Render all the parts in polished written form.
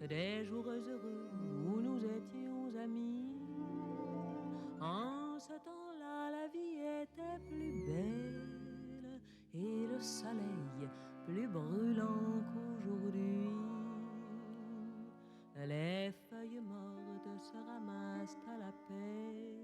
des jours heureux où nous étions amis. En ce temps-là, la vie était plus belle et le soleil plus brûlant qu'aujourd'hui. Les feuilles mortes se ramassent à la paix.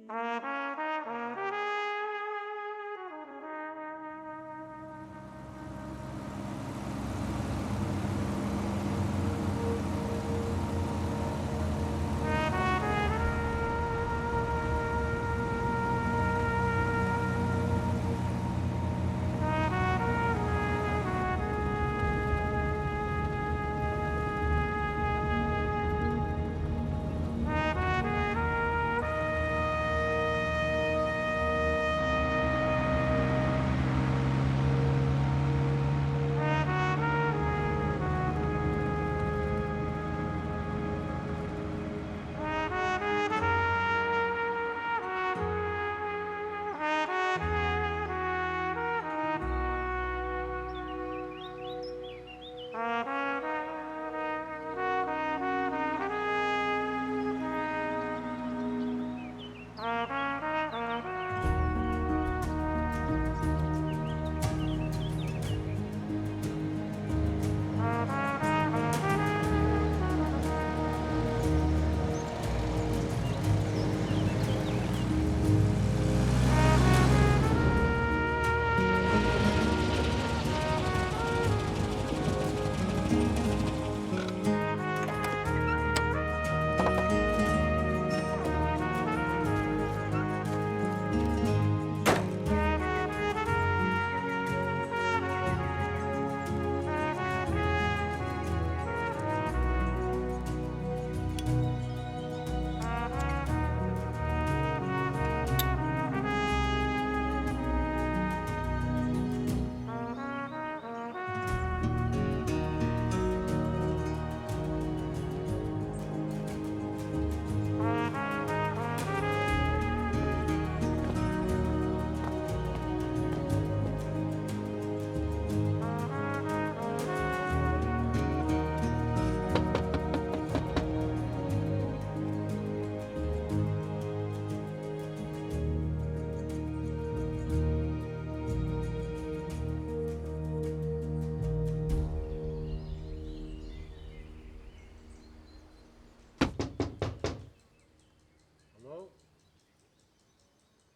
Hello?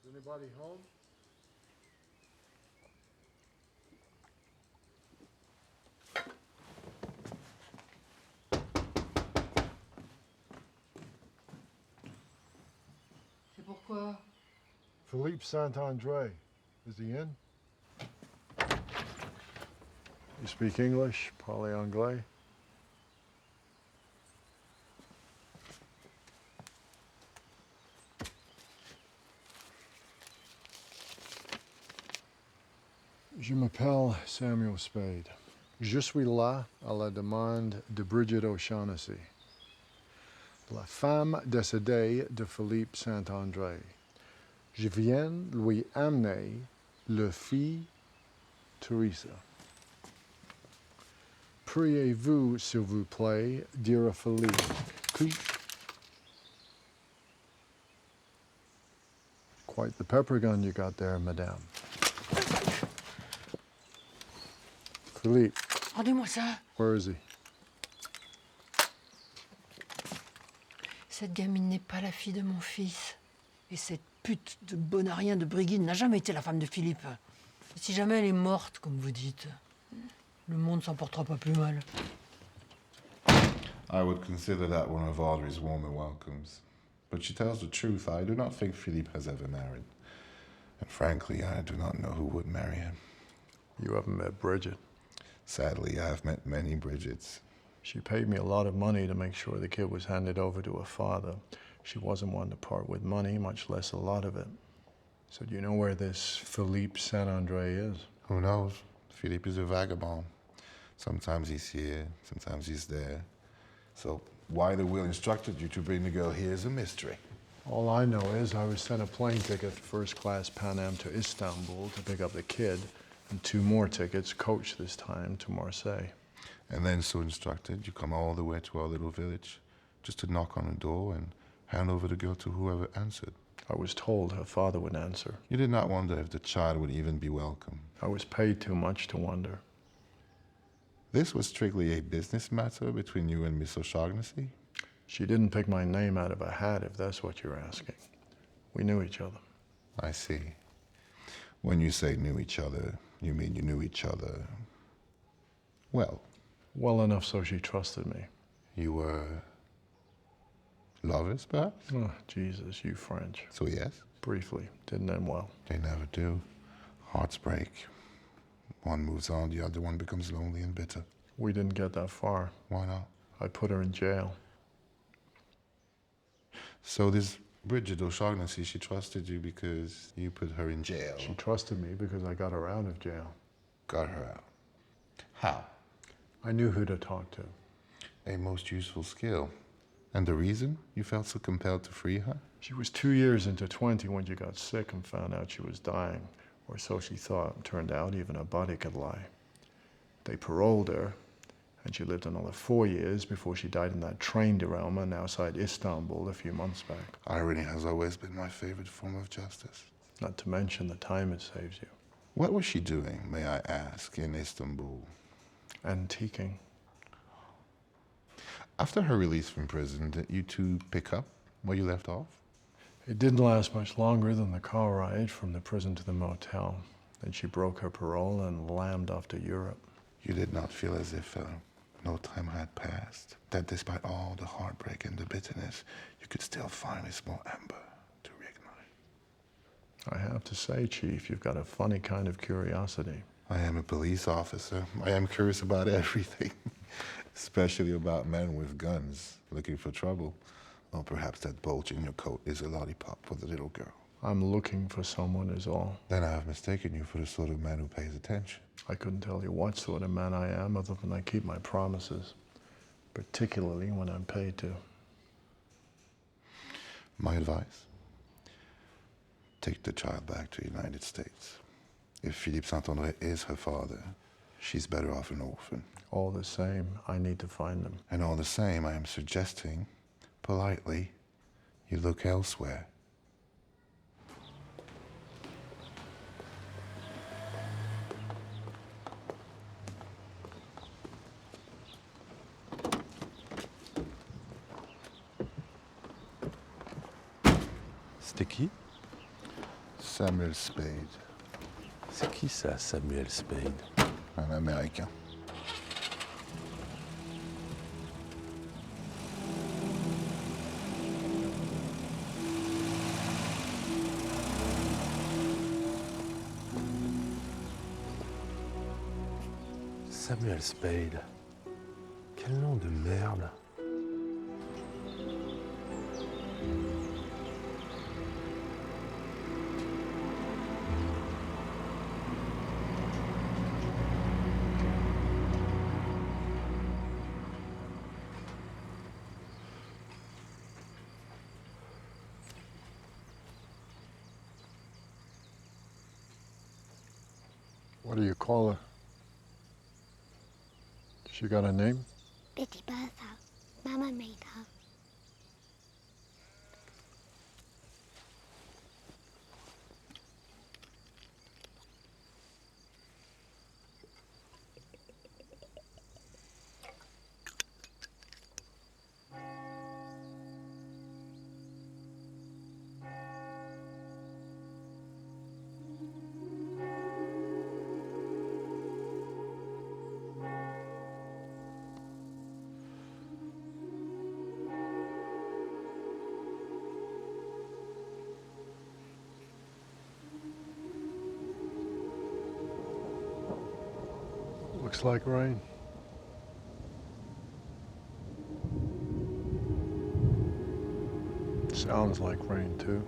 Is anybody home? C'est pourquoi? Philippe Saint-André. Is he in? You speak English? Parlez anglais? Je m'appelle Samuel Spade. Je suis là à la demande de Bridget O'Shaughnessy, la femme décédée de Philippe Saint-André. Je viens lui amener leur fille, Teresa. Priez-vous, s'il vous plaît, dire à Philippe que... Quite the pepper gun you got there, madame. Philippe. Rendez-moi ça. Where is he? Cette gamine n'est pas la fille de mon fils. Et cette pute de bonarien de Briguine n'a jamais été la femme de Philippe. Et si jamais elle est morte, comme vous dites, le monde s'en portera pas plus mal. I would consider that one of Audrey's warmer welcomes. But she tells the truth. I do not think Philippe has ever married. And frankly, I do not know who would marry him. You haven't met Bridget. Sadly, I have met many Bridgets. She paid me a lot of money to make sure the kid was handed over to her father. She wasn't one to part with money, much less a lot of it. So do you know where this Philippe Saint-André is? Who knows? Philippe is a vagabond. Sometimes he's here, sometimes he's there. So why the will instructed you to bring the girl here is a mystery. All I know is I was sent a plane ticket, first-class Pan Am to Istanbul to pick up the kid, and 2 more tickets, coach this time, to Marseille. And then, so instructed, you come all the way to our little village just to knock on the door and hand over the girl to whoever answered. I was told her father would answer. You did not wonder if the child would even be welcome. I was paid too much to wonder. This was strictly a business matter between you and Miss O'Shaughnessy? She didn't pick my name out of a hat, if that's what you're asking. We knew each other. I see. When you say knew each other, you mean you knew each other well. Well enough so she trusted me. You were lovers, perhaps? Oh, Jesus, you French. So yes? Briefly. Didn't end well. They never do. Hearts break. One moves on, the other one becomes lonely and bitter. We didn't get that far. Why not? I put her in jail. So this Bridget O'Shaughnessy, she trusted you because you put her in jail. She trusted me because I got her out of jail. Got her out. How? I knew who to talk to. A most useful skill. And the reason you felt so compelled to free her? She was 2 years into 20 when she got sick and found out she was dying. Or so she thought. Turned out even her body could lie. They paroled her, and she lived another 4 years before she died in that train derailment outside Istanbul a few months back. Irony has always been my favorite form of justice. Not to mention the time it saves you. What was she doing, may I ask, in Istanbul? Antiquing. After her release from prison, did you two pick up where you left off? It didn't last much longer than the car ride from the prison to the motel. Then she broke her parole and lammed off to Europe. You did not feel as if no time had passed, that despite all the heartbreak and the bitterness, you could still find a small ember to reignite. I have to say, Chief, you've got a funny kind of curiosity. I am a police officer. I am curious about everything, especially about men with guns looking for trouble. Or perhaps that bulge in your coat is a lollipop for the little girl. I'm looking for someone is all. Then I have mistaken you for the sort of man who pays attention. I couldn't tell you what sort of man I am other than I keep my promises, particularly when I'm paid to. My advice? Take the child back to the United States. If Philippe Saint-André is her father, she's better off an orphan. All the same, I need to find them. And all the same, I am suggesting, politely, you look elsewhere. C'était qui? Samuel Spade, C'est qui ça, Samuel Spade? un Américain. Samuel Spade. Quel nom de merde. What do you call her? She got a name? Betty Bertha. Mama made her. Looks like rain. Sounds like rain, too.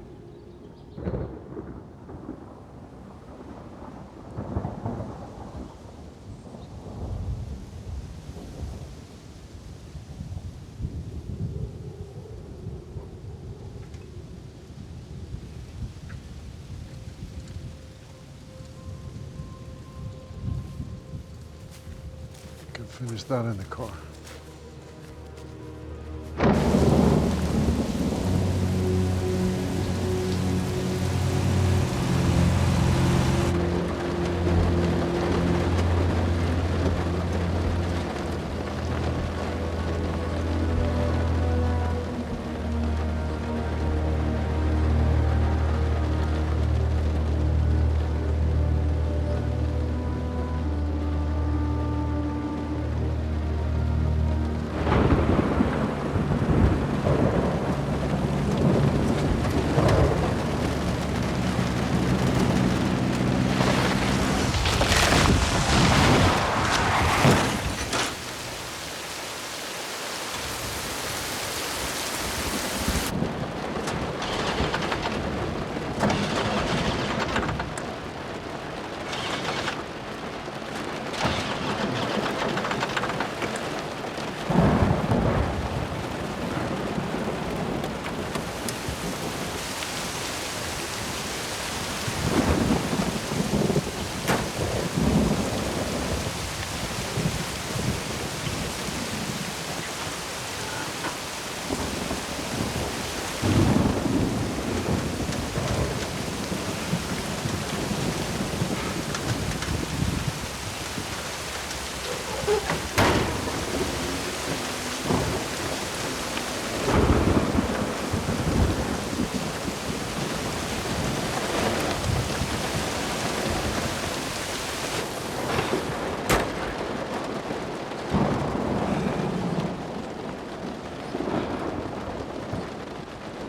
could finish that in the car.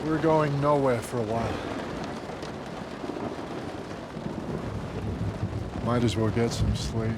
We're going nowhere for a while. Might as well get some sleep.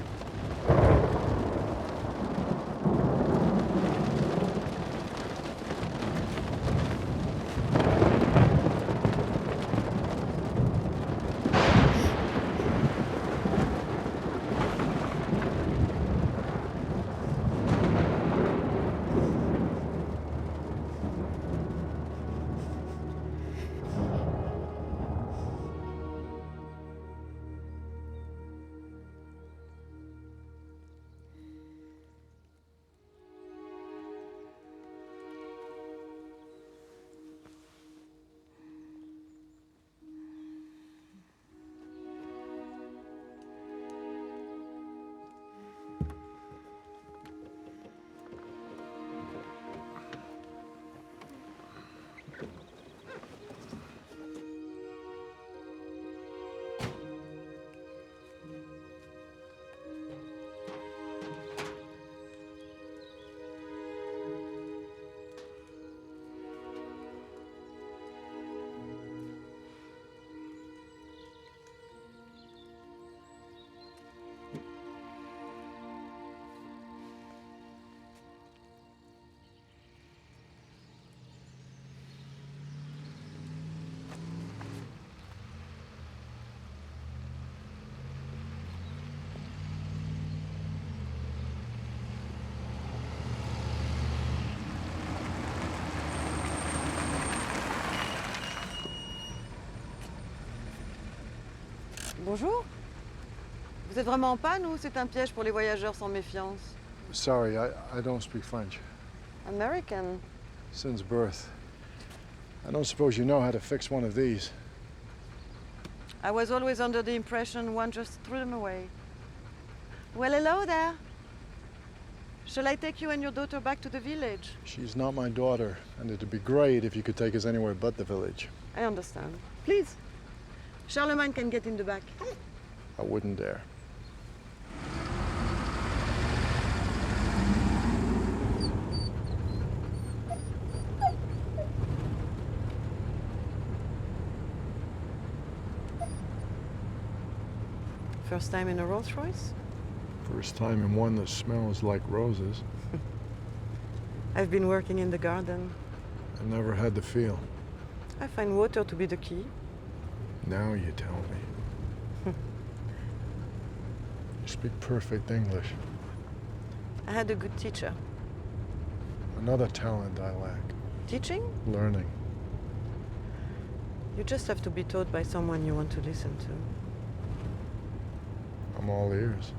Bonjour. Vous êtes vraiment en panne ou c'est un piège pour les voyageurs sans méfiance? Sorry, I don't speak French. American. Since birth. I don't suppose you know how to fix one of these. I was always under the impression one just threw them away. Well, hello there. Shall I take you and your daughter back to the village? She's not my daughter, and it'd be great if you could take us anywhere but the village. I understand. Please. Charlemagne can get in the back. I wouldn't dare. First time in a Rolls Royce? First time in one that smells like roses. I've been working in the garden. I never had the feel. I find water to be the key. Now you tell me. You speak perfect English. I had a good teacher. Another talent I lack. Teaching? Learning. You just have to be taught by someone you want to listen to. I'm all ears.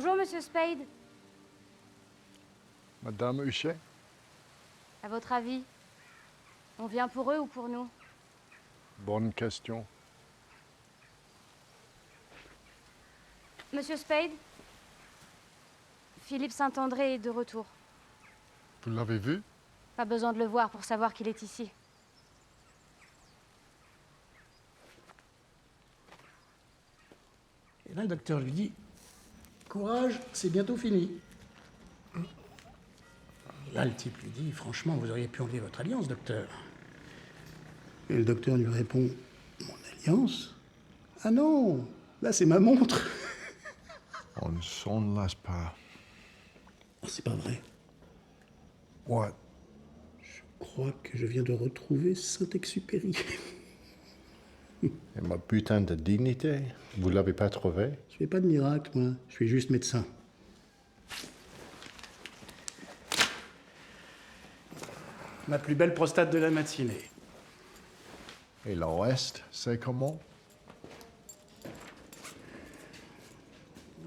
Bonjour, Monsieur Spade. Madame Huchet? À votre avis, on vient pour eux ou pour nous? Bonne question. Monsieur Spade, Philippe Saint-André est de retour. Vous l'avez vu? Pas besoin de le voir pour savoir qu'il est ici. Et là, le docteur lui dit, courage, c'est bientôt fini. Et là, le type lui dit, franchement, vous auriez pu enlever votre alliance, docteur. Et le docteur lui répond, mon alliance? Ah non, là, c'est ma montre. On ne s'en lasse pas. C'est pas vrai. What? Je crois que je viens de retrouver Saint-Exupéry. Et ma putain de dignité, vous l'avez pas trouvé? Je fais pas de miracle, moi. Je suis juste médecin. Ma plus belle prostate de la matinée. Et le reste, c'est comment?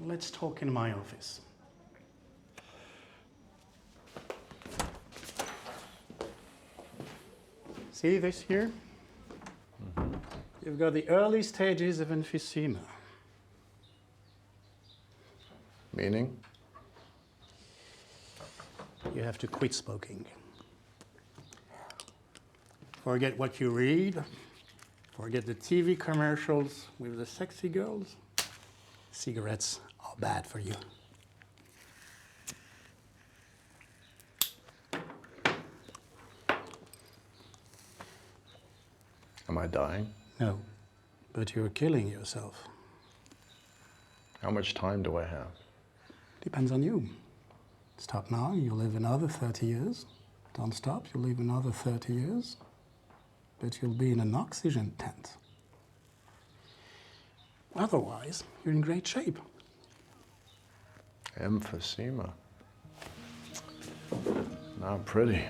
Let's talk in my office. See this here? You've got the early stages of emphysema. Meaning? You have to quit smoking. Forget what you read. Forget the TV commercials with the sexy girls. Cigarettes are bad for you. Am I dying? No, but you're killing yourself. How much time do I have? Depends on you. Stop now, you'll live another 30 years. Don't stop, you'll live another 30 years. But you'll be in an oxygen tent. Otherwise, you're in great shape. Emphysema. Not pretty.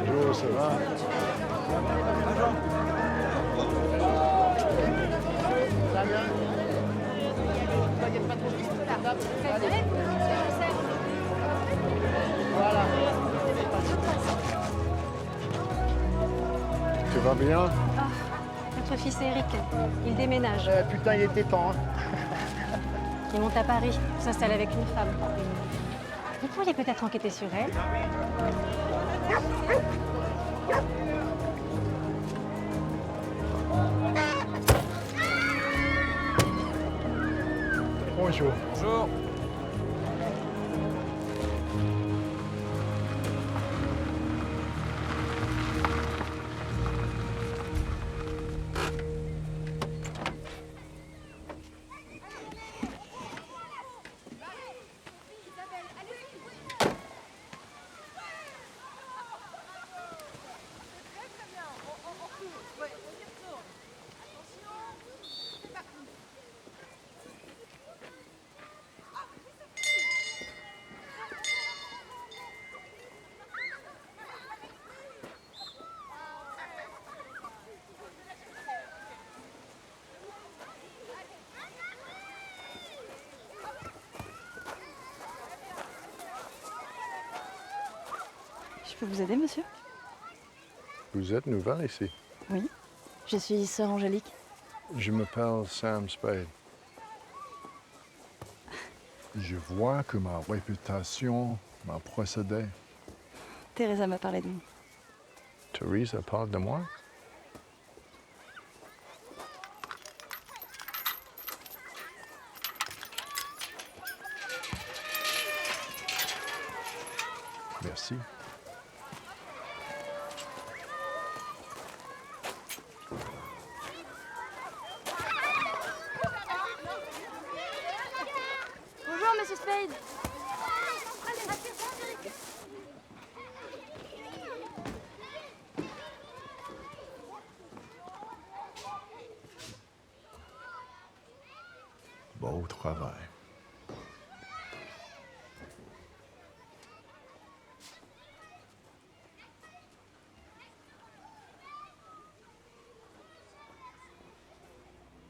Bonjour, ça va? Tu vas bien? Notre fils Eric, il déménage. Putain, il était temps. Il monte à Paris, s'installe avec une femme. Vous pourriez peut-être enquêter sur elle. Bonjour. Bonjour. Je peux vous aider, monsieur? Vous êtes nouvelle ici? Oui. Je suis sœur Angélique. Je m'appelle Sam Spade. Je vois que ma réputation m'a précédé. Teresa m'a parlé de vous. Teresa parle de moi? Merci. Bonjour, Monsieur Spade. Beau travail.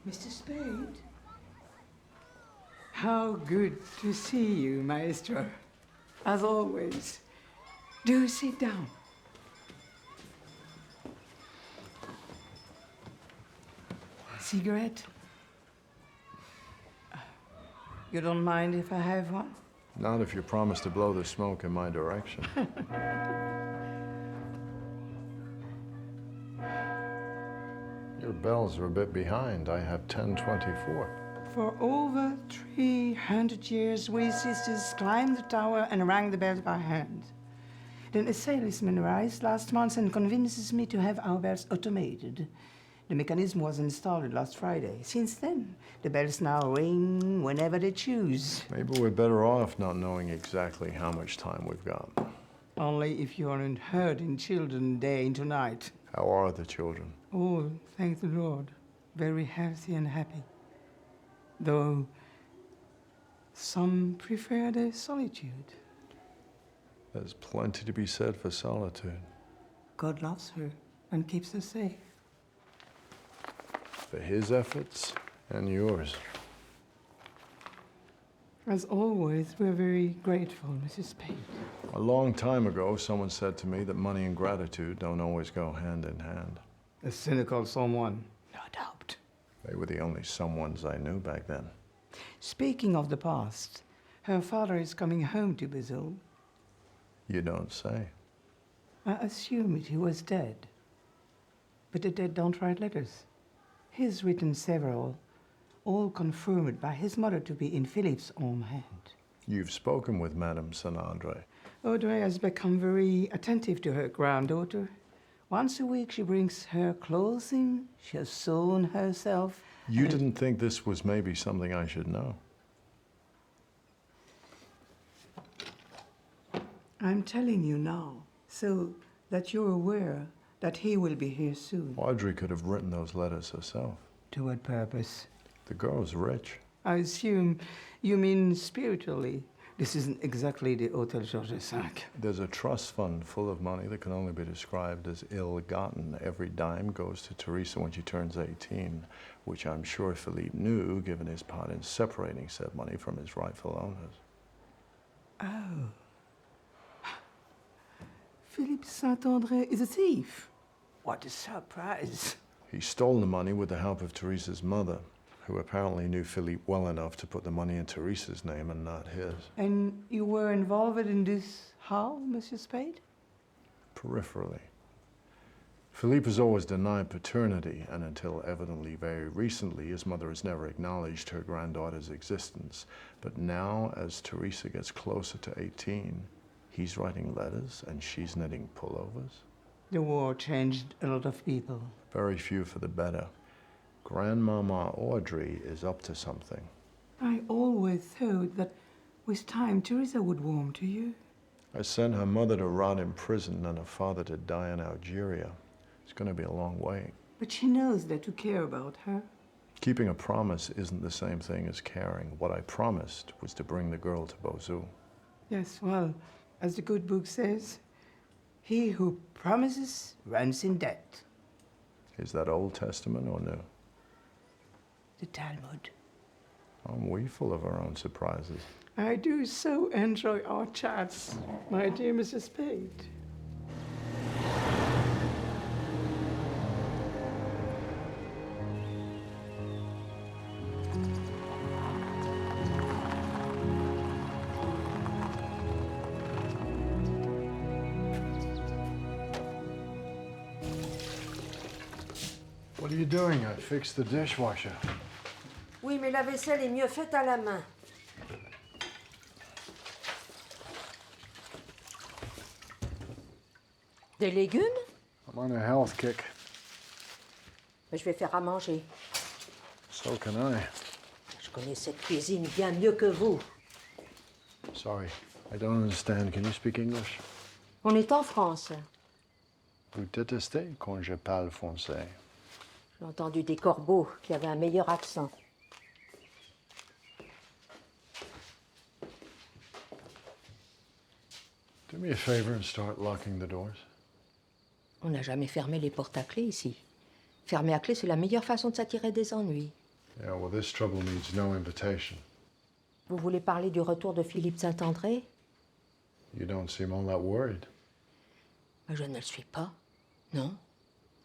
Mr. Spade? How good to see you, Maestro. As always. Do sit down. Cigarette? You don't mind if I have one? Not if you promise to blow the smoke in my direction. Your bells are a bit behind. I have 10:24. For over 300 years, we sisters climbed the tower and rang the bells by hand. Then a salesman arrives last month and convinces me to have our bells automated. The mechanism was installed last Friday. Since then, the bells now ring whenever they choose. Maybe we're better off not knowing exactly how much time we've got. Only if you aren't hurting children day into night. How are the children? Oh, thank the Lord. Very healthy and happy. Though some prefer their solitude. There's plenty to be said for solitude. God loves her and keeps her safe. For his efforts and yours. As always, we're very grateful, Mrs. Spade. A long time ago, someone said to me that money and gratitude don't always go hand in hand. A cynical someone, no doubt. They were the only someones I knew back then. Speaking of the past, her father is coming home to Brazil. You don't say. I assumed he was dead. But the dead don't write letters. He's written several, all confirmed by his mother to be in Philip's own hand. You've spoken with Madame St. Andre. Audrey has become very attentive to her granddaughter. Once a week she brings her clothing, she has sewn herself. You didn't think this was maybe something I should know? I'm telling you now, so that you're aware that he will be here soon. Audrey could have written those letters herself. To what purpose? The girl's rich. I assume you mean spiritually. This isn't exactly the Hotel Georges V. There's a trust fund full of money that can only be described as ill-gotten. Every dime goes to Teresa when she turns 18, which I'm sure Philippe knew, given his part in separating said money from his rightful owners. Oh. Philippe Saint-André is a thief. What a surprise. He stole the money with the help of Teresa's mother, who apparently knew Philippe well enough to put the money in Teresa's name and not his. And you were involved in this how, Monsieur Spade? Peripherally. Philippe has always denied paternity, and until evidently very recently, his mother has never acknowledged her granddaughter's existence. But now, as Teresa gets closer to 18, he's writing letters and she's knitting pullovers. The war changed a lot of people. Very few for the better. Grandmama Audrey is up to something. I always thought that with time Teresa would warm to you. I sent her mother to rot in prison and her father to die in Algeria. It's going to be a long wait. But she knows that you care about her. Keeping a promise isn't the same thing as caring. What I promised was to bring the girl to Beauzou. Yes, well, as the good book says, he who promises runs in debt. Is that Old Testament or New? The Talmud. Aren't we full of our own surprises? I do so enjoy our chats, my dear Mrs. Spade. What are you doing? I fixed the dishwasher. Oui, mais la vaisselle est mieux faite à la main. Des légumes? I'm on a health kick. Mais je vais faire à manger. So can I. Je connais cette cuisine bien mieux que vous. Sorry, I don't understand. Can you speak English? On est en France. Vous détestez quand je parle français. J'ai entendu des corbeaux qui avaient un meilleur accent. Do me a favor and start locking the doors. On n'a jamais fermé les portes à clé ici. Fermer à clé, c'est la meilleure façon de s'attirer des ennuis. Yeah, well, this trouble needs no invitation. Vous voulez parler du retour de Philippe Saint-André? You don't seem all that worried. Je ne le suis pas, non.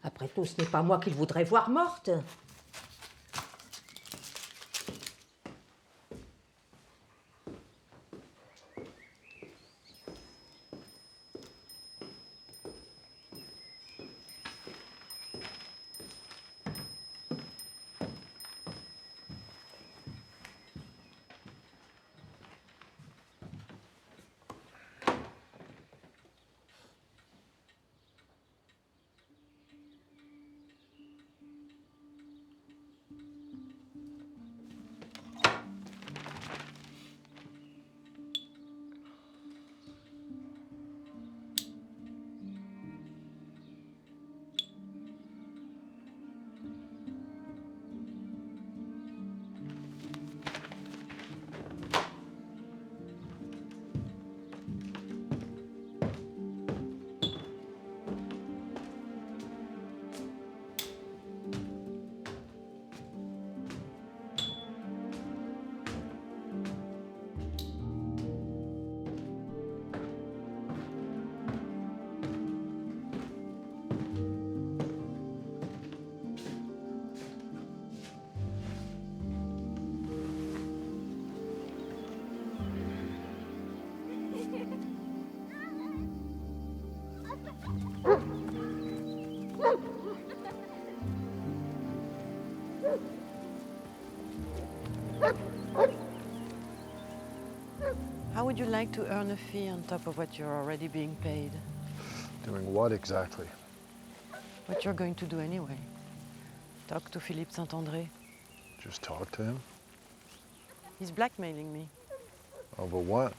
Après tout, ce n'est pas moi qu'il voudrait voir morte. How would you like to earn a fee on top of what you're already being paid? Doing what exactly? What you're going to do anyway. Talk to Philippe Saint-André. Just talk to him? He's blackmailing me. Over what?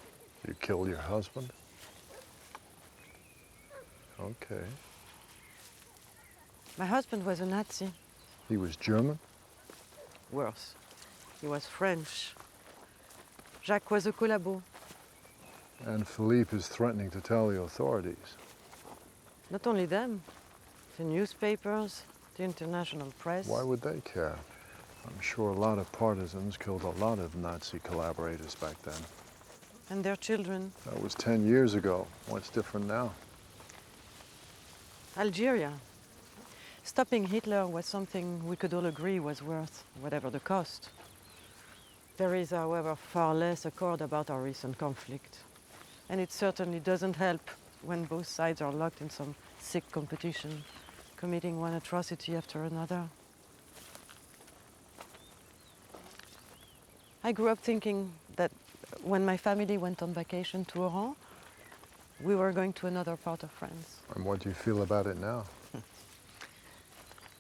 You killed your husband? Okay. My husband was a Nazi. He was German? Worse. He was French. Jacques was a collabo. And Philippe is threatening to tell the authorities. Not only them. The newspapers, the international press. Why would they care? I'm sure a lot of partisans killed a lot of Nazi collaborators back then. And their children. That was 10 years ago. What's different now? Algeria. Stopping Hitler was something we could all agree was worth whatever the cost. There is, however, far less accord about our recent conflict. And it certainly doesn't help when both sides are locked in some sick competition, committing one atrocity after another. I grew up thinking that when my family went on vacation to Oran, we were going to another part of France. And what do you feel about it now?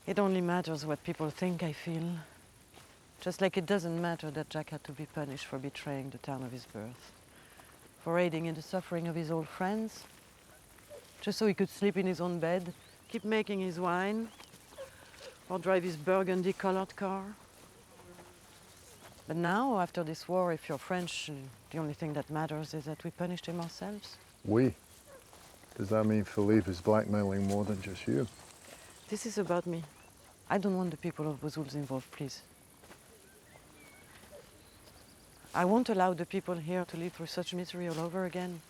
It only matters what people think I feel. Just like it doesn't matter that Jack had to be punished for betraying the town of his birth, for aiding in the suffering of his old friends, just so he could sleep in his own bed, keep making his wine, or drive his burgundy-colored car. But now, after this war, if you're French, the only thing that matters is that we punished him ourselves. We? Does that mean Philippe is blackmailing more than just you? This is about me. I don't want the people of Bozouls involved, please. I won't allow the people here to live through such misery all over again,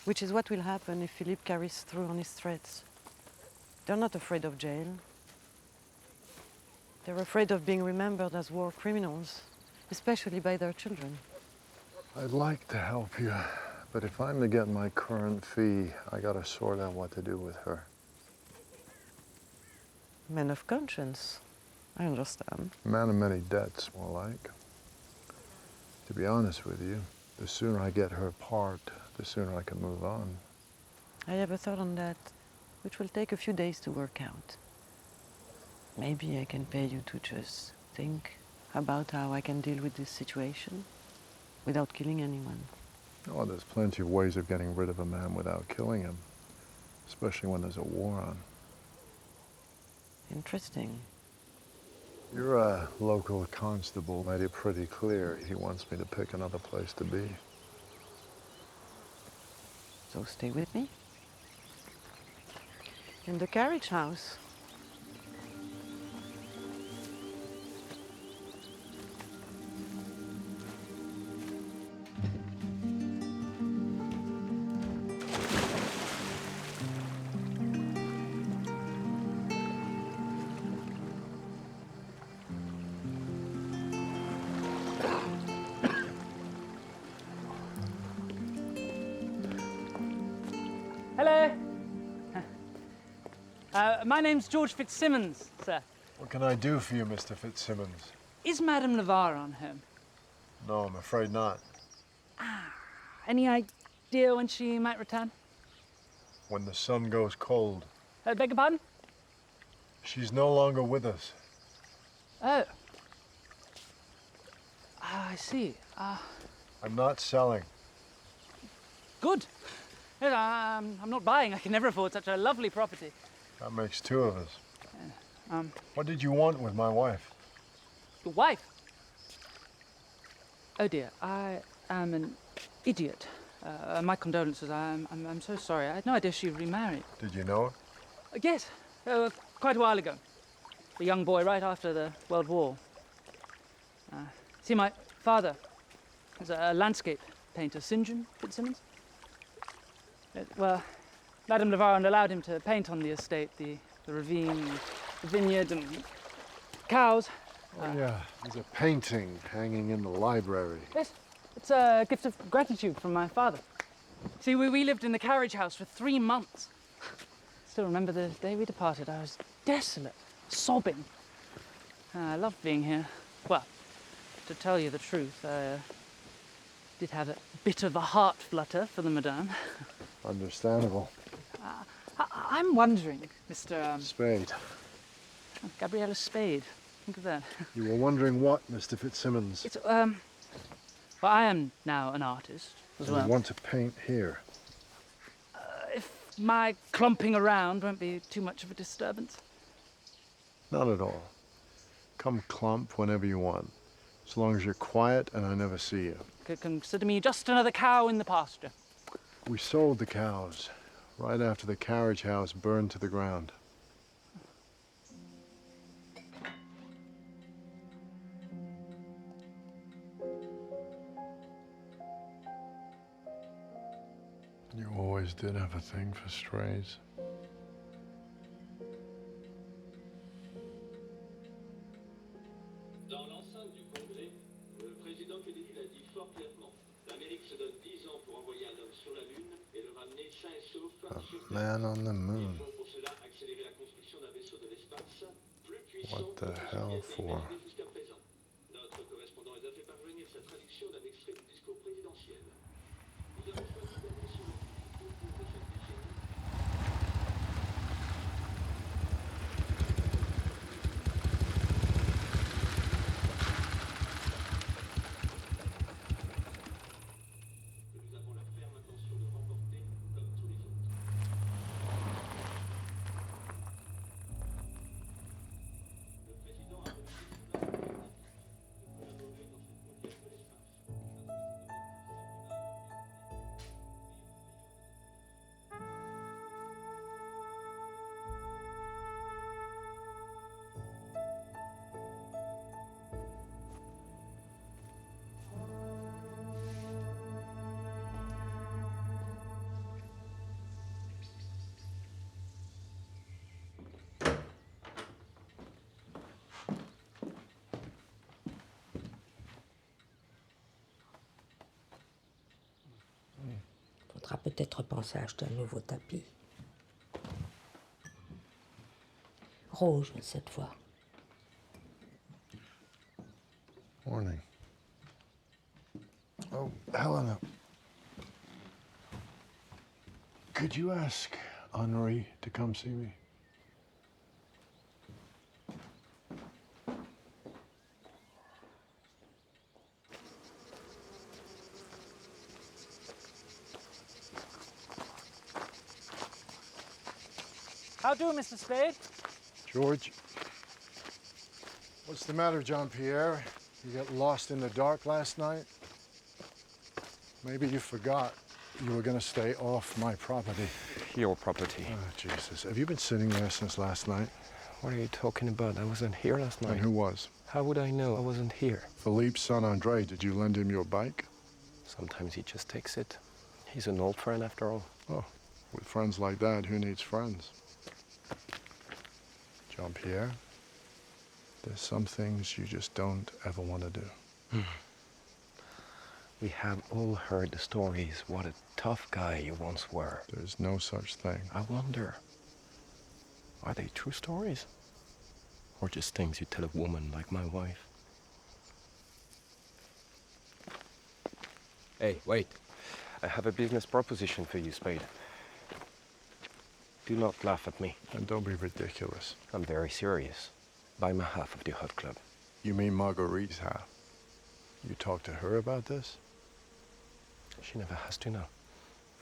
which is what will happen if Philippe carries through on his threats. They're not afraid of jail. They're afraid of being remembered as war criminals, especially by their children. I'd like to help you, but if I'm to get my current fee, I gotta sort out what to do with her. Men of conscience, I understand. Man of many debts, more like. To be honest with you, the sooner I get her part, the sooner I can move on. I have a thought on that, which will take a few days to work out. Maybe I can pay you to just think about how I can deal with this situation without killing anyone. Oh, there's plenty of ways of getting rid of a man without killing him, especially when there's a war on. Interesting. Your local constable made it pretty clear he wants me to pick another place to be. So stay with me. In the carriage house. Hello. My name's George Fitzsimmons, sir. What can I do for you, Mr. Fitzsimmons? Is Madame Navarre on home? No, I'm afraid not. Any idea when she might return? When the sun goes cold. Beg your pardon? She's no longer with us. Oh. I see. I'm not selling. Good. Yes, I'm not buying. I can never afford such a lovely property. That makes two of us. What did you want with my wife? Your wife? Oh dear, I am an idiot. My condolences. I'm so sorry. I had no idea she remarried. Did you know her? Yes, quite a while ago. A young boy right after the World War. See, my father is a landscape painter, St. John Fitzsimmons. Well, Madame Navarre allowed him to paint on the estate, the ravine, the vineyard, and cows. Oh, yeah, there's a painting hanging in the library. Yes, it's a gift of gratitude from my father. See, we lived in the carriage house for 3 months. Still remember the day we departed. I was desolate, sobbing. I loved being here. Well, to tell you the truth, I did have a bit of a heart flutter for the madame. Understandable. I'm wondering, Mr. Spade. Gabriella Spade. Think of that. You were wondering what, Mr. Fitzsimmons? It's, well, I am now an artist as well. You want to paint here? If my clumping around won't be too much of a disturbance. Not at all. Come clump whenever you want, as long as you're quiet and I never see you. Consider me just another cow in the pasture. We sold the cows right after the carriage house burned to the ground. You always did have a thing for strays. Dans l'enceinte du Congrès, le président Kennedy l'a dit fort clairement. L'Amérique se donne 10 ans pour envoyer un homme sur la Lune et le ramener sain et sauf sur Terre. Man on the moon. Il faut pour cela accélérer la construction d'un vaisseau de l'espace plus puissant What the que hell ce qui a été for? imaginé jusqu'à présent. Notre correspondant nous a fait parvenir sa traduction d'un extrait du discours présidentiel. Nous avons choisi d'appuyer sur le au cours de cette décennie. Faudra peut-être penser à acheter un nouveau tapis. Rouge, cette fois. Morning. Oh, Helena. Could you ask Henri to come see me? How do, Mr. Spade? George? What's the matter, Jean-Pierre? You got lost in the dark last night? Maybe you forgot you were going to stay off my property. Your property. Oh, Jesus. Have you been sitting there since last night? What are you talking about? I wasn't here last night. And who was? How would I know? I wasn't here. Philippe's son, Andre. Did you lend him your bike? Sometimes he just takes it. He's an old friend after all. Oh, with friends like that, who needs friends? Jean-Pierre, there's some things you just don't ever want to do. We have all heard the stories, what a tough guy you once were. There's no such thing. I wonder, are they true stories? Or just things you tell a woman like my wife? Hey, wait. I have a business proposition for you, Spade. Do not laugh at me. And don't be ridiculous. I'm very serious. Buy my half of the hot club. You mean Marguerite's half? You talked to her about this? She never has to know.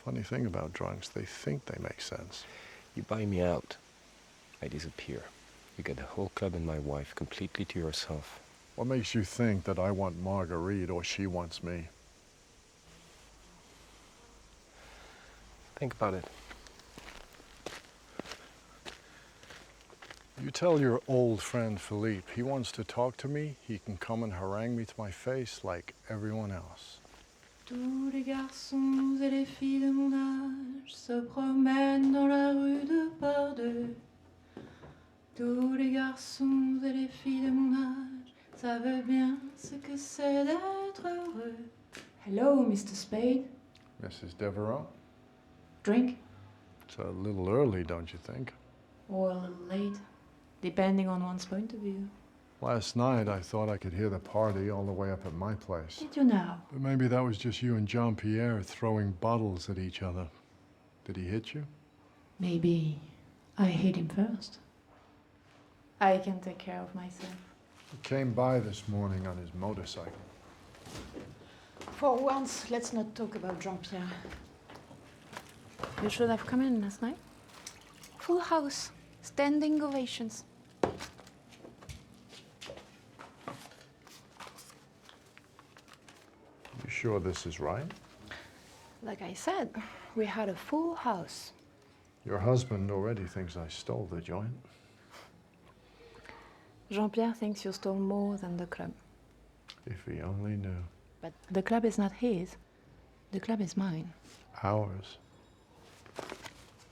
Funny thing about drunks, they think they make sense. You buy me out, I disappear. You get the whole club and my wife completely to yourself. What makes you think that I want Marguerite or she wants me? Think about it. You tell your old friend Philippe he wants to talk to me, he can come and harangue me to my face like everyone else. Tous les garçons et les filles de mon âge se promènent dans la rue de par deux. Tous les garçons et les filles de mon âge savent bien ce que c'est d'être heureux. Hello, Mr. Spade. Mrs. Devereaux? Drink? It's a little early, don't you think? Or a little late, depending on one's point of view. Last night I thought I could hear the party all the way up at my place. Did you now? But maybe that was just you and Jean-Pierre throwing bottles at each other. Did he hit you? Maybe I hit him first. I can take care of myself. He came by this morning on his motorcycle. For once, let's not talk about Jean-Pierre. You should have come in last night. Full house, standing ovations. You sure this is right? Like I said, we had a full house. Your husband already thinks I stole the joint. Jean-Pierre thinks you stole more than the club. If he only knew. But the club is not his. The club is mine. Ours.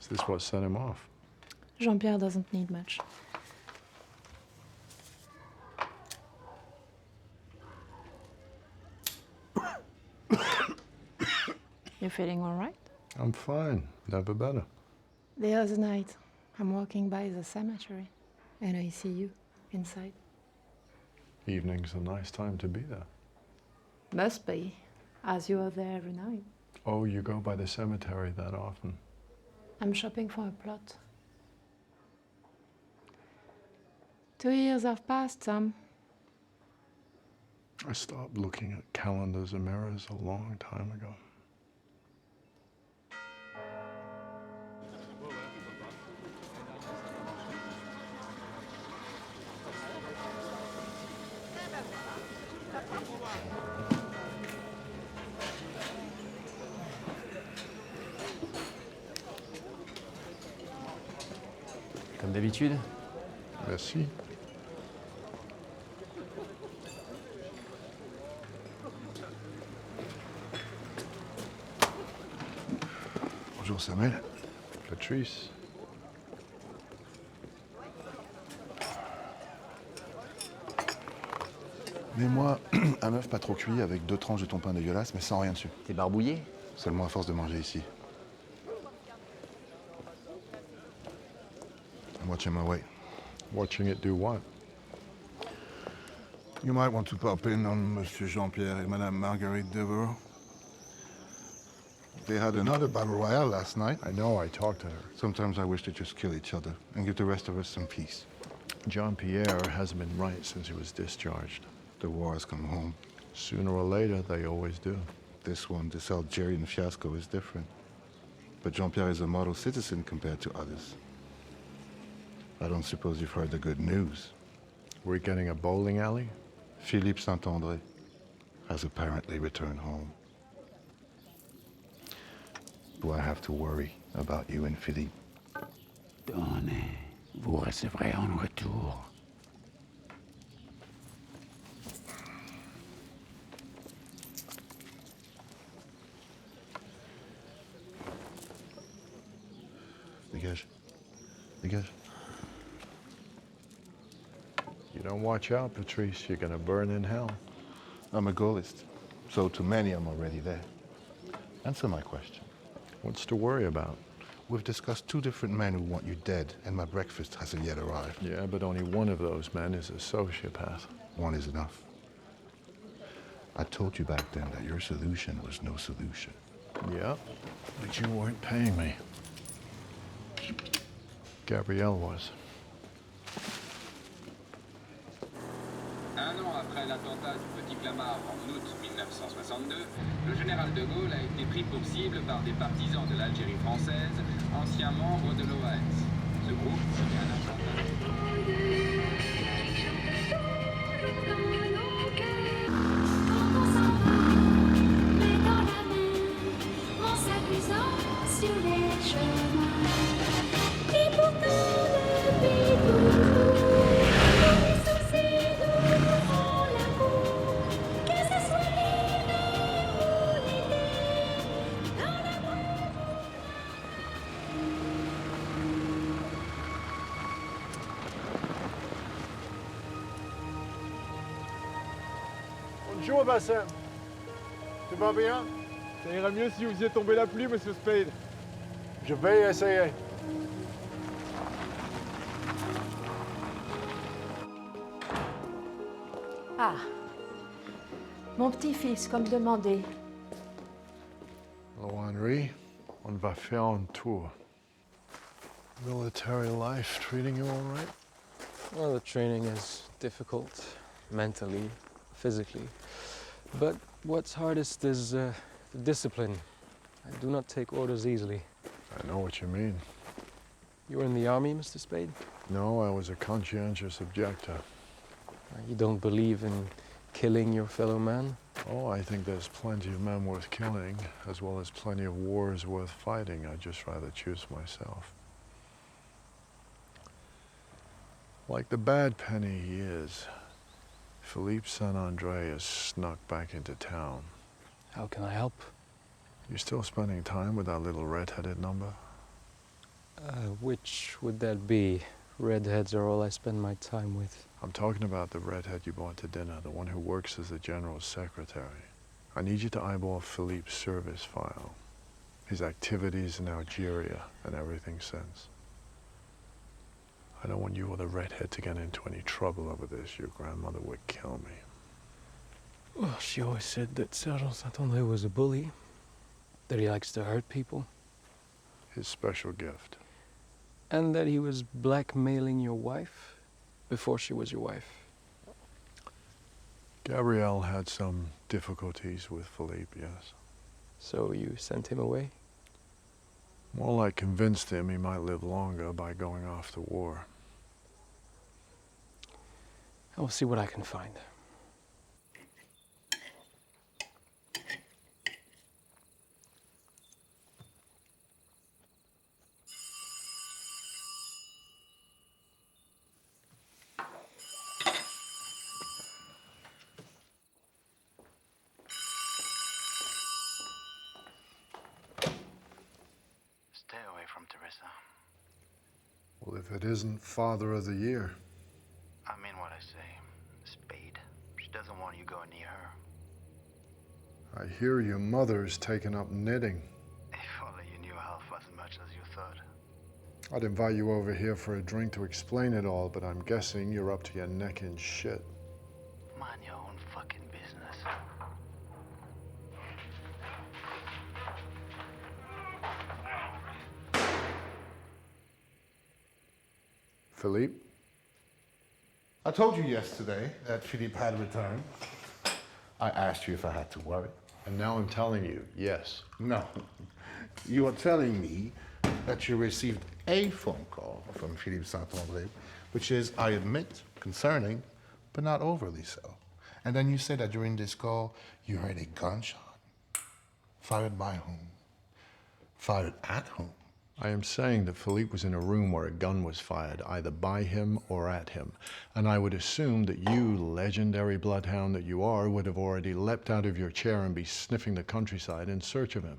Is this what set him off? Jean-Pierre doesn't need much. You feeling all right? I'm fine. Never better. The other night, I'm walking by the cemetery, and I see you inside. Evening's a nice time to be there. Must be, as you are there every night. Oh, you go by the cemetery that often? I'm shopping for a plot. 2 years have passed, Sam. I stopped looking at calendars and mirrors a long time ago. Comme d'habitude. Merci. Bonjour Samuel. Patrice. Mets-moi un œuf pas trop cuit avec 2 tranches de ton pain dégueulasse, mais sans rien dessus. T'es barbouillé? Seulement à force de manger ici. I'm watching my weight. Watching it do what? You might want to pop in on Monsieur Jean-Pierre and Madame Marguerite Devereaux. They had another battle royale last night. I know, I talked to her. Sometimes I wish to just kill each other and give the rest of us some peace. Jean-Pierre hasn't been right since he was discharged. The war has come home. Sooner or later, they always do. This Algerian fiasco is different. But Jean-Pierre is a model citizen compared to others. I don't suppose you've heard the good news. We're getting a bowling alley? Philippe Saint-André has apparently returned home. Do I have to worry about you and Philippe? Tenez, vous recevrez en retour. Dégage. Dégage. You don't watch out, Patrice, you're gonna burn in hell. I'm a goalist. So to many, I'm already there. Answer my question. What's to worry about? We've discussed two different men who want you dead, and my breakfast hasn't yet arrived. Yeah, but only one of those men is a sociopath. One is enough. I told you back then that your solution was no solution. Yeah, but you weren't paying me. Gabrielle was. Un an après l'attentat du Petit Clamart en août 1962, le général de Gaulle a été pris pour cible par des partisans de l'Algérie française, anciens membres de l'OAS. Ce groupe était un attentat. Sur les chemins, et pourtant depuis toujours, les soucis nous font l'amour, que ce soit l'hiver ou l'été, dans l'amour. Bonjour, Bassem. Tout va bien? Ça irait mieux si vous faisiez tomber la pluie, Monsieur Spade. Je vais essayer. Ah, mon petit-fils, comme demandé. Hello, Henri. On va faire un tour. Military life treating you all right? Well, the training is difficult, mentally, physically. But what's hardest is the discipline. I do not take orders easily. I know what you mean. You were in the army, Mr. Spade? No, I was a conscientious objector. You don't believe in killing your fellow man? Oh, I think there's plenty of men worth killing, as well as plenty of wars worth fighting. I'd just rather choose myself. Like the bad penny he is, Philippe Saint-André has snuck back into town. How can I help? You still spending time with that little red-headed number? Which would that be? Redheads are all I spend my time with. I'm talking about the redhead you brought to dinner, the one who works as the general's secretary. I need you to eyeball Philippe's service file, his activities in Algeria, and everything since. I don't want you or the redhead to get into any trouble over this. Your grandmother would kill me. Well, she always said that Sergeant Saint-André was a bully, that he likes to hurt people. His special gift. And that he was blackmailing your wife before she was your wife. Gabrielle had some difficulties with Philippe, yes. So you sent him away? More like convinced him he might live longer by going off to war. I'll see what I can find. Stay away from Teresa. Well, if it isn't Father of the Year. I mean what I say. Spade. She doesn't want you going near her. I hear your mother's taken up knitting. If only you knew half as much as you thought. I'd invite you over here for a drink to explain it all, but I'm guessing you're up to your neck in shit. Mind your own fucking business. Philippe? I told you yesterday that Philippe had returned. I asked you if I had to worry. And now I'm telling you, yes. No. You are telling me that you received a phone call from Philippe Saint-André, which is, I admit, concerning, but not overly so. And then you said that during this call, you heard a gunshot. Fired by whom? Fired at whom? I am saying that Philippe was in a room where a gun was fired, either by him or at him. And I would assume that you, legendary bloodhound that you are, would have already leapt out of your chair and be sniffing the countryside in search of him.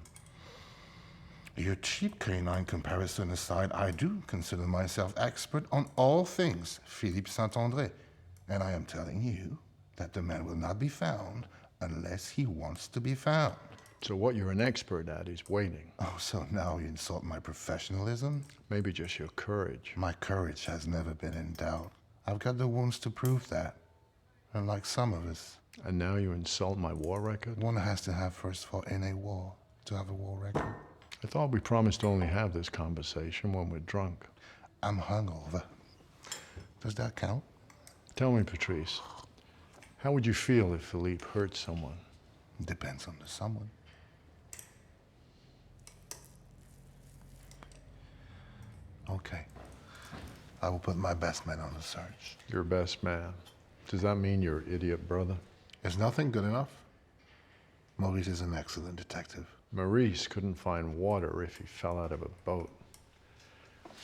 Your cheap canine comparison aside, I do consider myself expert on all things Philippe Saint-André. And I am telling you that the man will not be found unless he wants to be found. So what you're an expert at is waiting. Oh, so now you insult my professionalism? Maybe just your courage. My courage has never been in doubt. I've got the wounds to prove that. Unlike some of us. And now you insult my war record? One has to have first fought in a war to have a war record. I thought we promised to only have this conversation when we're drunk. I'm hungover. Does that count? Tell me, Patrice, how would you feel if Philippe hurt someone? Depends on the someone. Okay. I will put my best men on the search. Your best man? Does that mean your idiot brother? Is nothing good enough? Maurice is an excellent detective. Maurice couldn't find water if he fell out of a boat.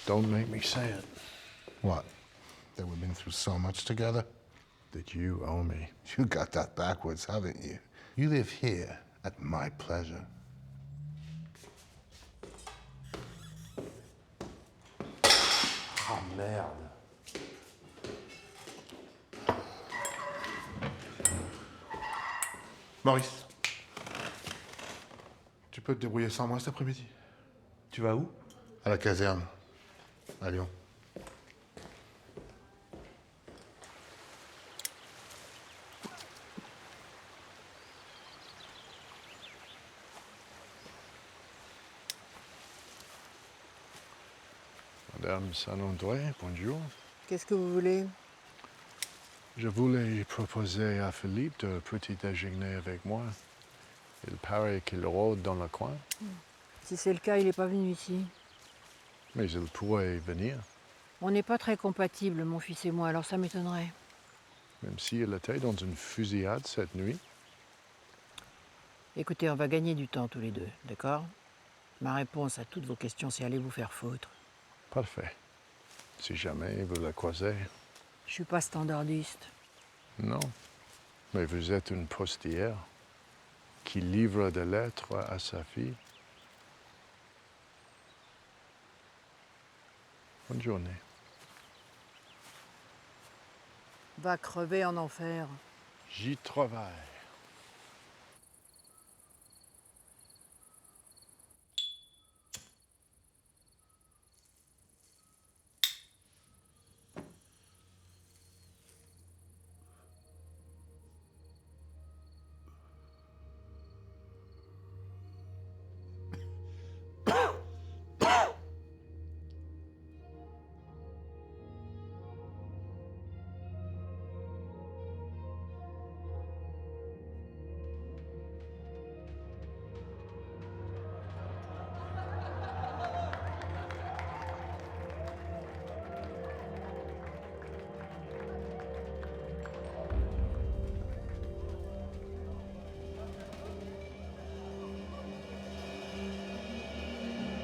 Don't make me say it. What? That we've been through so much together? That you owe me. You got that backwards, haven't you? You live here at my pleasure. Ah, merde. Maurice, tu peux te débrouiller sans moi cet après-midi? Tu vas où? À la caserne, à Lyon. Madame Saint-André, bonjour. Qu'est-ce que vous voulez? Je voulais proposer à Philippe de petit déjeuner avec moi. Il paraît qu'il rôde dans le coin. Si c'est le cas, il n'est pas venu ici. Mais il pourrait venir. On n'est pas très compatibles, mon fils et moi, alors ça m'étonnerait. Même s'il était dans une fusillade cette nuit. Écoutez, on va gagner du temps tous les deux, d'accord? Ma réponse à toutes vos questions, c'est aller vous faire foutre. Parfait. Si jamais vous la croisez. Je suis pas standardiste. Non. Mais vous êtes une postière qui livre des lettres à sa fille. Bonne journée. Va crever en enfer. J'y travaille.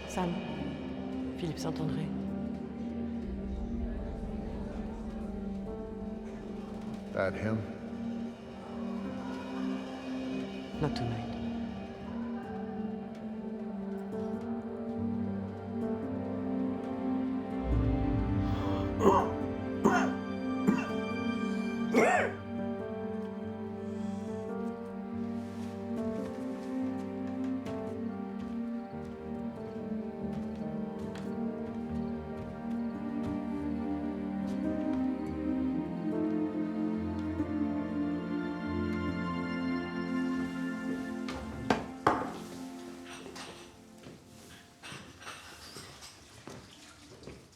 Sam, Philippe Saint-André. That him? Not tonight.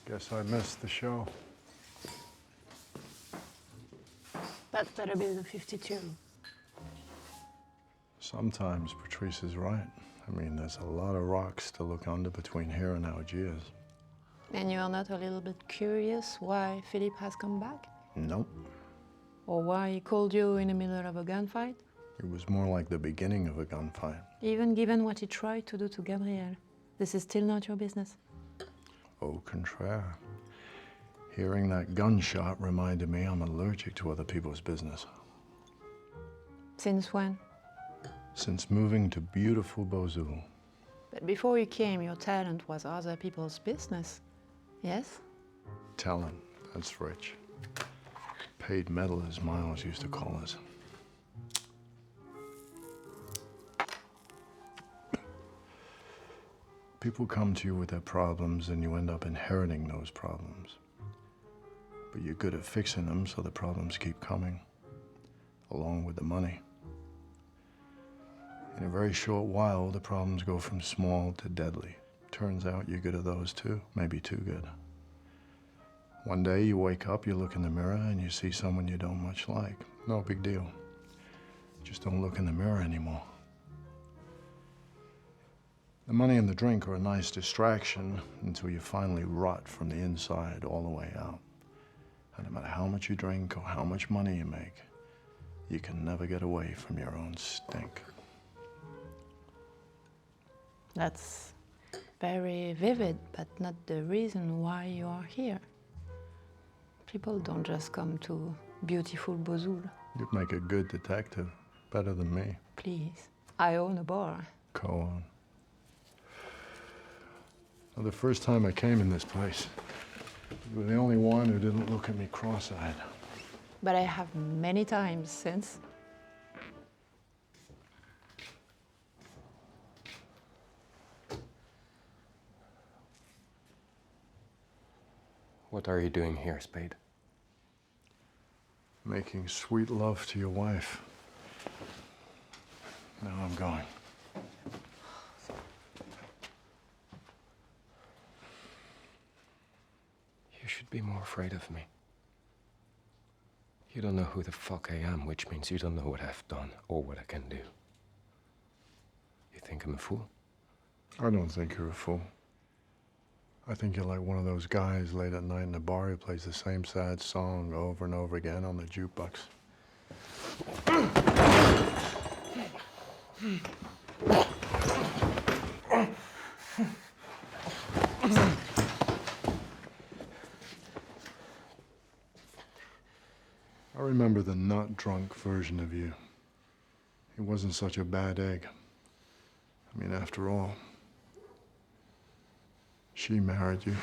Guess I missed the show. That's Television 52. Sometimes Patrice is right. I mean, there's a lot of rocks to look under between here and Algiers. And you are not a little bit curious why Philippe has come back? Nope. Or why he called you in the middle of a gunfight? It was more like the beginning of a gunfight. Even given what he tried to do to Gabrielle, this is still not your business. Au contraire. Hearing that gunshot reminded me I'm allergic to other people's business. Since when? Since moving to beautiful Beausoul. But before you came, your talent was other people's business, yes? Talent, that's rich. Paid metal, as Miles used to call us. People come to you with their problems and you end up inheriting those problems. But you're good at fixing them, so the problems keep coming, along with the money. In a very short while, the problems go from small to deadly. Turns out you're good at those too, maybe too good. One day you wake up, you look in the mirror, and you see someone you don't much like. No big deal. Just don't look in the mirror anymore. The money and the drink are a nice distraction until you finally rot from the inside all the way out. And no matter how much you drink or how much money you make, you can never get away from your own stink. That's very vivid, but not the reason why you are here. People don't just come to beautiful Bozul. You'd make a good detective, better than me. Please, I own a bar. Go on. Well, the first time I came in this place, you were the only one who didn't look at me cross-eyed. But I have many times since. What are you doing here, Spade? Making sweet love to your wife. Now I'm going. You should be more afraid of me. You don't know who the fuck I am, which means you don't know what I've done or what I can do. You think I'm a fool? I don't think you're a fool. I think you're like one of those guys late at night in the bar who plays the same sad song over and over again on the jukebox. I remember the not drunk version of you. It wasn't such a bad egg. I mean, after all, she married you.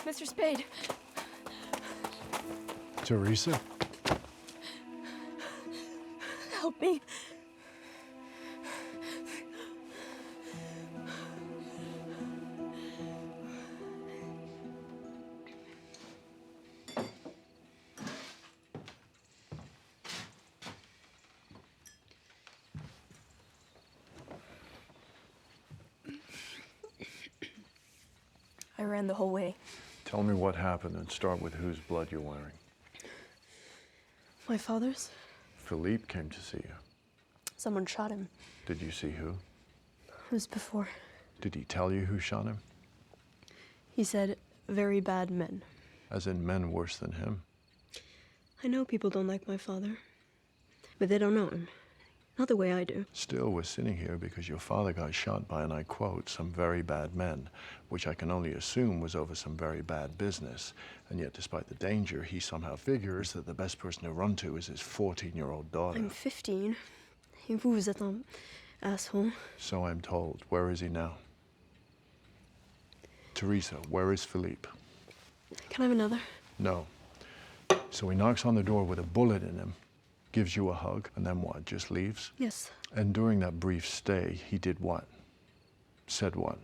Mr. Spade. Teresa? Help me. I ran the whole way. Tell me what happened and start with whose blood you're wearing. My father's? Philippe came to see you. Someone shot him. Did you see who? It was before. Did he tell you who shot him? He said, very bad men. As in men worse than him? I know people don't like my father, but they don't know him. Not the way I do. Still, we're sitting here because your father got shot by, and I quote, some very bad men, which I can only assume was over some very bad business. And yet, despite the danger, he somehow figures that the best person to run to is his 14-year-old daughter. I'm 15. Et vous êtes un asshole. So I'm told. Where is he now? Teresa, where is Philippe? Can I have another? No. So he knocks on the door with a bullet in him, gives you a hug, and then what, just leaves? Yes. And during that brief stay, he did what? Said what?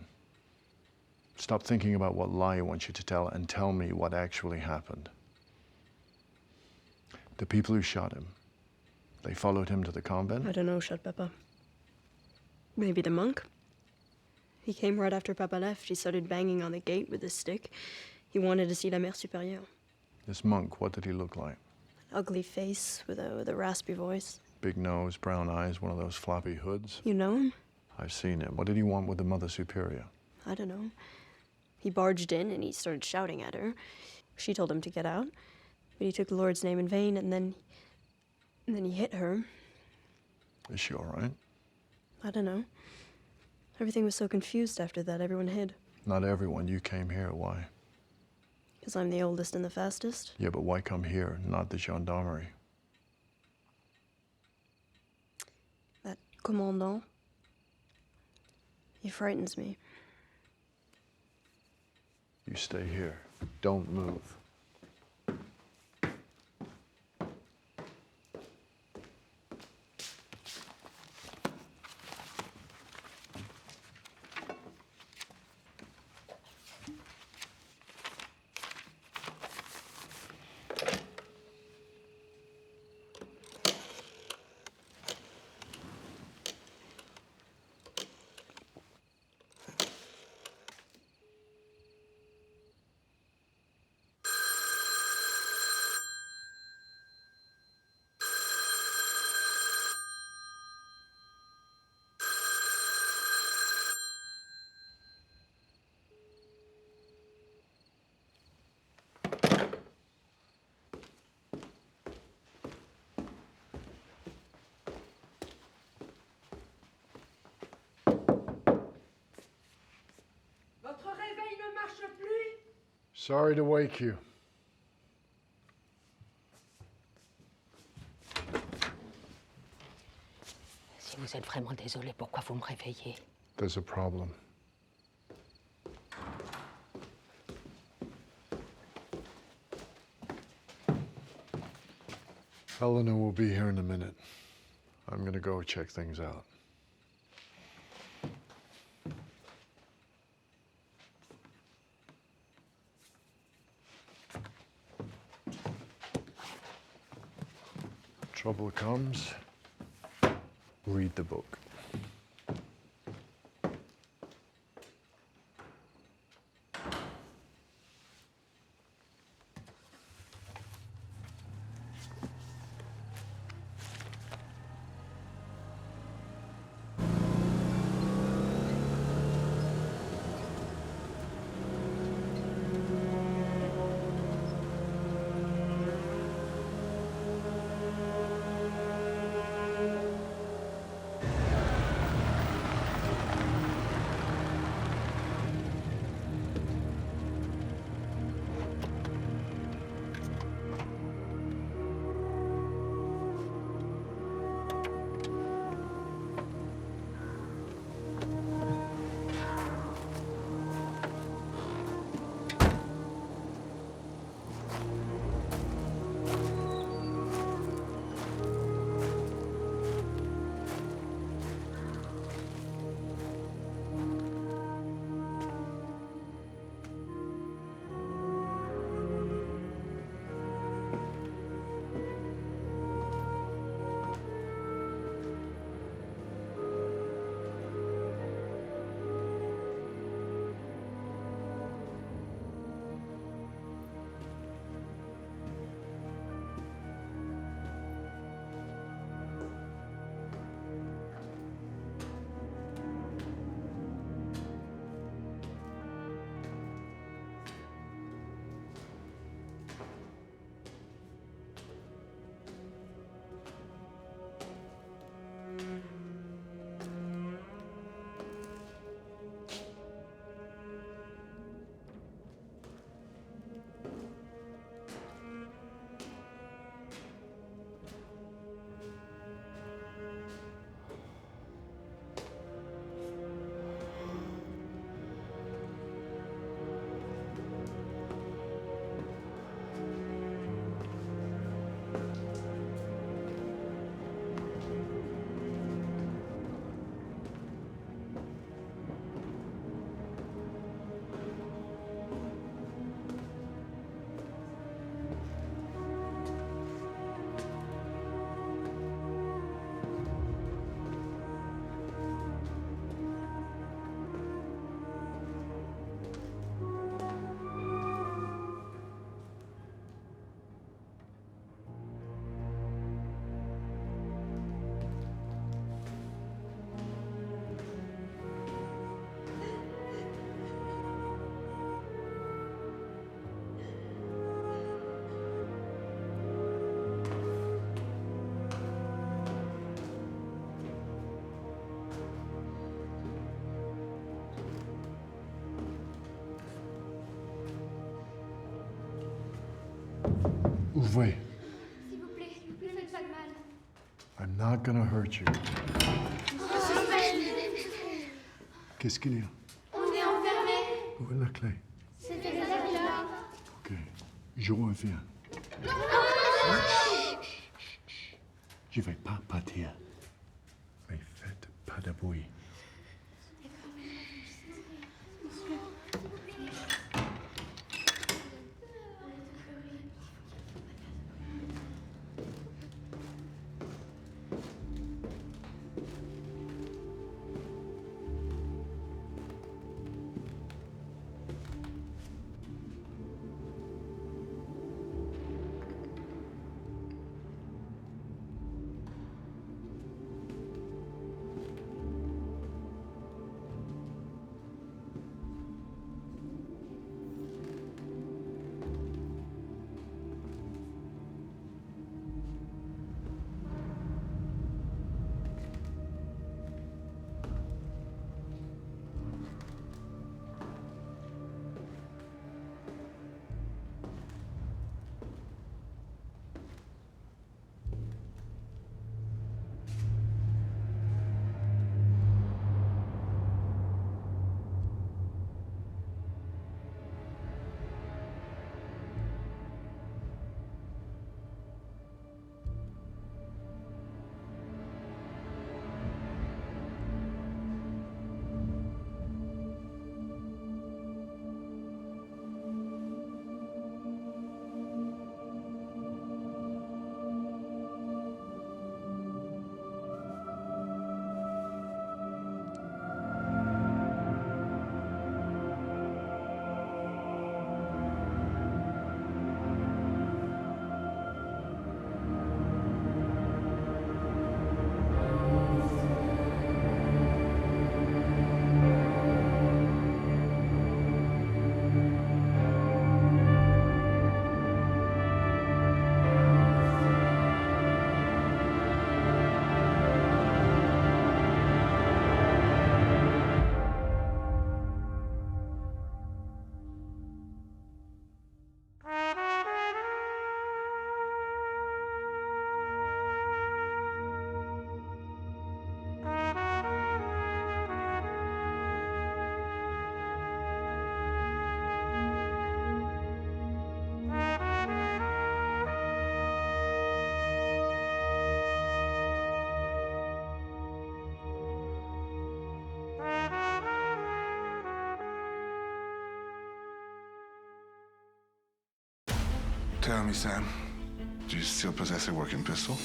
Stop thinking about what lie I want you to tell and tell me what actually happened. The people who shot him, they followed him to the convent? I don't know, shot Papa. Maybe the monk? He came right after Papa left. He started banging on the gate with his stick. He wanted to see la Mère Supérieure. This monk, what did he look like? Ugly face with a raspy voice. Big nose, brown eyes, one of those floppy hoods. You know him? I've seen him. What did he want with the Mother Superior? I don't know. He barged in and he started shouting at her. She told him to get out, but he took the Lord's name in vain, and then he hit her. Is she all right? I don't know. Everything was so confused after that, everyone hid. Not everyone. You came here. Why? Because I'm the oldest and the fastest. Yeah, but why come here, not the gendarmerie? That commandant, he frightens me. You stay here. Don't move. Sorry to wake you. Si vous êtes vraiment désolé, pourquoi vous me réveillez? There's a problem. Eleanor will be here in a minute. I'm gonna go check things out. Trouble comes, read the book. Ouvrez. S'il vous plaît, ne faites pas de mal. I'm not gonna hurt you. Monsieur Spade, Qu'est-ce qu'il y a? on est enfermés. Où est la clé? C'était là. Ok, je reviens. Je vais pas partir. Mais faites pas de bruit. Tell me, Sam, do you still possess a working pistol?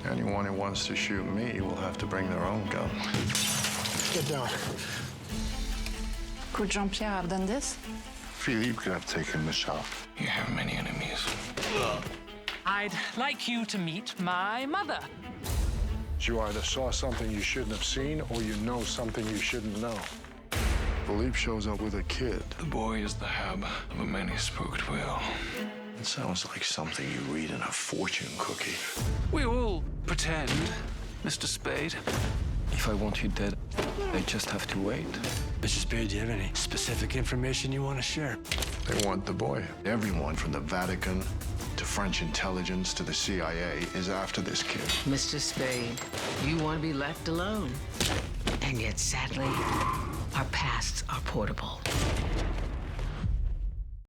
Anyone who wants to shoot me will have to bring their own gun. Get down. Could Jean-Pierre have done this? Philippe could have taken the shot. You have many enemies. I'd like you to meet my mother. You either saw something you shouldn't have seen, or you know something you shouldn't know. Philippe shows up with a kid. The boy is the hub of a many-spooked wheel. It sounds like something you read in a fortune cookie. We all pretend, Mr. Spade. If I want you dead, I just have to wait. Mr. Spade, do you have any specific information you want to share? They want the boy. Everyone from the Vatican to French intelligence to the CIA is after this kid. Mr. Spade, you want to be left alone. And yet, sadly, our pasts are portable.